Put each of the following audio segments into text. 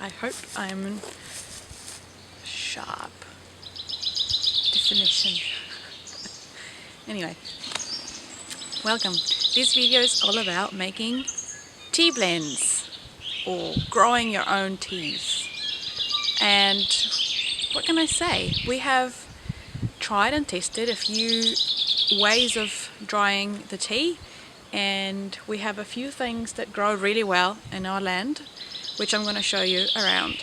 I hope I'm sharp definition. Anyway, welcome. This video is all about making tea blends or growing your own teas. And what can I say? We have tried and tested a few ways of drying the tea, and we have a few things that grow really well in our land, which I'm going to show you around.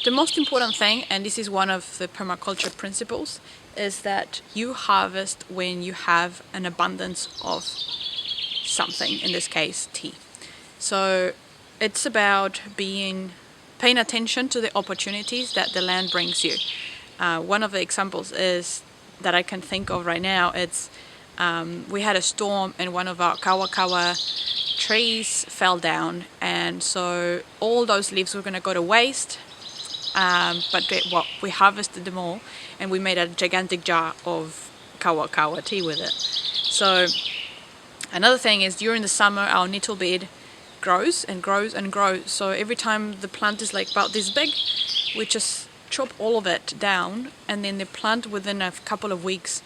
The most important thing, and this is one of the permaculture principles, is that you harvest when you have an abundance of something, in this case tea. So it's about paying attention to the opportunities that the land brings you. One of the examples is that I can think of right now, it's we had a storm and one of our Kawakawa trees fell down, and so all those leaves were going to go to waste, but we harvested them all and we made a gigantic jar of Kawakawa tea with it. So another thing is, during the summer our nettle bed grows and grows and grows, so every time the plant is like about this big, we just chop all of it down, and then the plant within a couple of weeks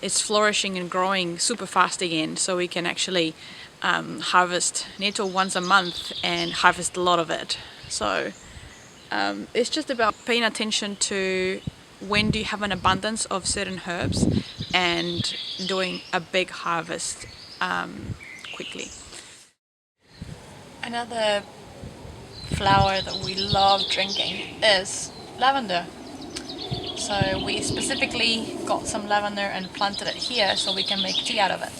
it's flourishing and growing super fast again, so we can actually harvest nettle once a month and harvest a lot of it. So it's just about paying attention to when do you have an abundance of certain herbs and doing a big harvest quickly. Another flower that we love drinking is lavender. So we specifically got some lavender and planted it here so we can make tea out of it.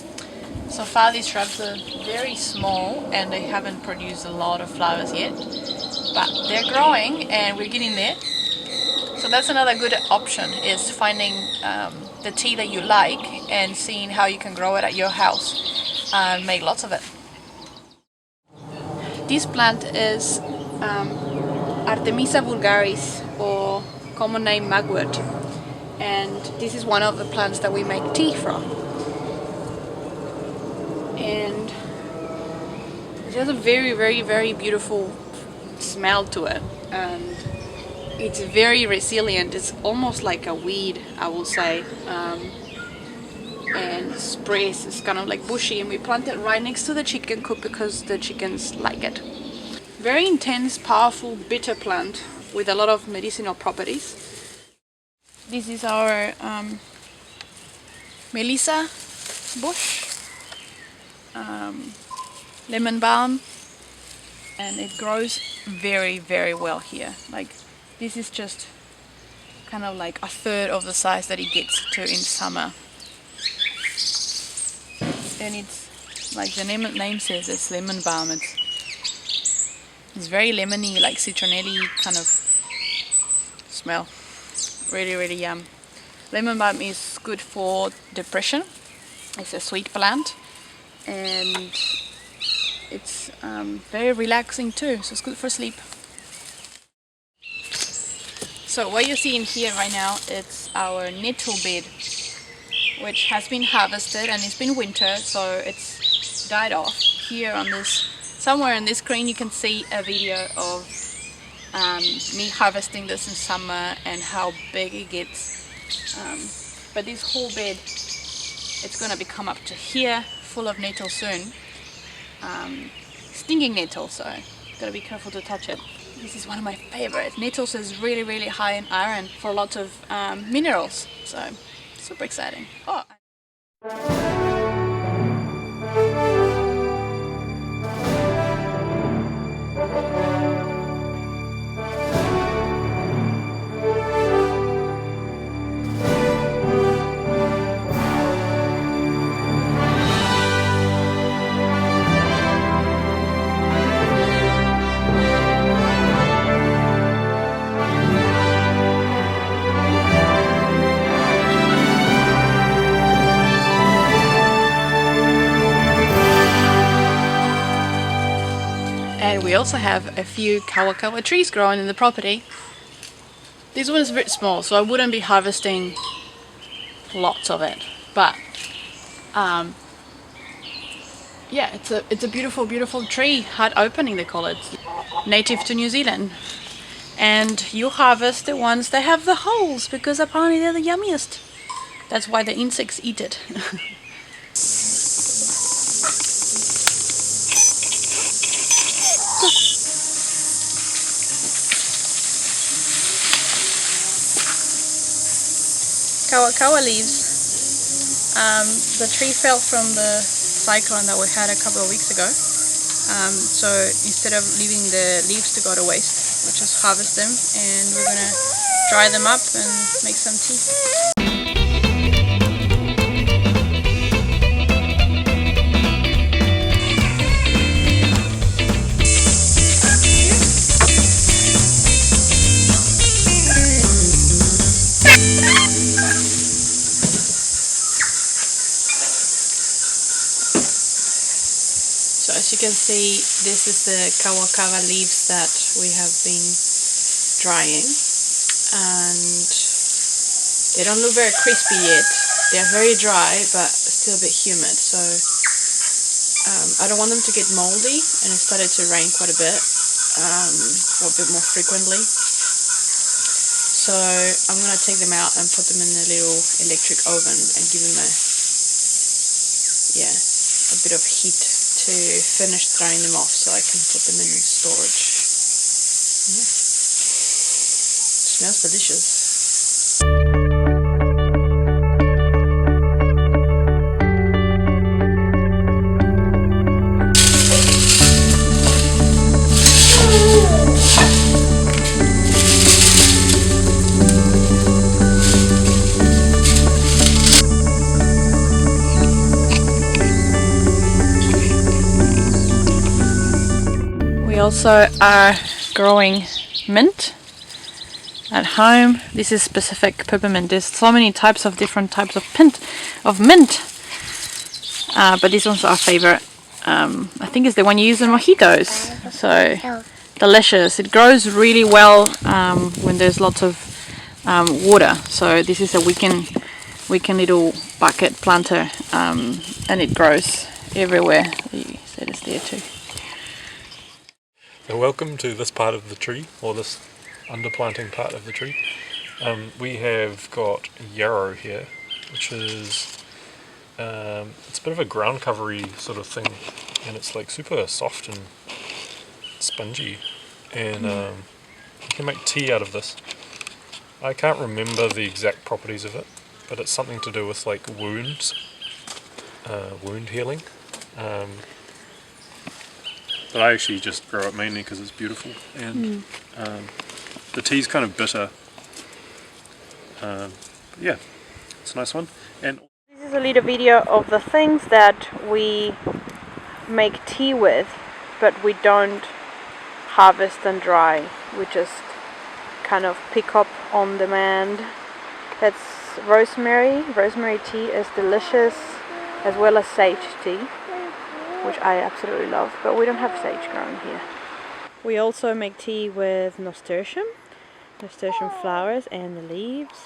So far these shrubs are very small and they haven't produced a lot of flowers yet, but they're growing and we're getting there. So that's another good option, is finding the tea that you like and seeing how you can grow it at your house and make lots of it. This plant is Artemisa vulgaris, or common name Magwood, and this is one of the plants that we make tea from. And it has a very, very, very beautiful smell to it, and it's very resilient. It's almost like a weed, I will say, and sprays. It's kind of like bushy, and we plant it right next to the chicken coop because the chickens like it. Very intense, powerful, bitter plant with a lot of medicinal properties. This is our Melissa bush, lemon balm, and it grows very, very well here. Like, this is just kind of like a third of the size that it gets to in summer. And it's like the name says, it's lemon balm. It's very lemony, like citronelli kind of smell. Really, really yum. Lemon balm is good for depression. It's a sweet plant, and it's very relaxing too, so it's good for sleep. So what you're seeing here right now, it's our nettle bed, which has been harvested, and it's been winter, so it's died off. Here on this, somewhere on this screen, you can see a video of me harvesting this in summer and how big it gets. But this whole bed, it's going to become up to here, full of nettle soon. Stinging nettle, so gotta be careful to touch it. This is one of my favorites. Nettles is really, really high in iron for lots of minerals, so super exciting. Oh. And we also have a few Kawakawa trees growing in the property. This one is a bit small, so I wouldn't be harvesting lots of it, but yeah, it's a beautiful, beautiful tree. Heart opening, they call it. Native to New Zealand. And you harvest the ones that have the holes because apparently they're the yummiest. That's why the insects eat it. Kawakawa leaves. The tree fell from the cyclone that we had a couple of weeks ago. So instead of leaving the leaves to go to waste, we just harvest them and we're gonna dry them up and make some tea. So as you can see, this is the Kawakawa leaves that we have been drying, and they don't look very crispy yet. They're very dry but still a bit humid, so I don't want them to get moldy, and it started to rain quite a bit, a bit more frequently. So I'm going to take them out and put them in a little electric oven and give them a bit of heat to finish drying them off so I can put them in storage. Yeah. Smells delicious. We also are growing mint at home. This is specific peppermint. There's so many types of different types of mint, but this one's our favorite. I think it's the one you use in mojitos. So delicious. It grows really well when there's lots of water. So this is a weekend little bucket planter, and it grows everywhere. You see this there too. So welcome to this part of the tree, or this underplanting part of the tree. We have got Yarrow here, which is it's a bit of a ground covery sort of thing, and it's like super soft and spongy, and you can make tea out of this. I can't remember the exact properties of it, but it's something to do with like wounds, wound healing. But I actually just grow it mainly because it's beautiful, and the tea's kind of bitter. Yeah, it's a nice one. And this is a little video of the things that we make tea with, but we don't harvest and dry. We just kind of pick up on demand. That's rosemary. Rosemary tea is delicious, as well as sage tea, which I absolutely love, but we don't have sage growing here. We also make tea with nasturtium flowers and the leaves.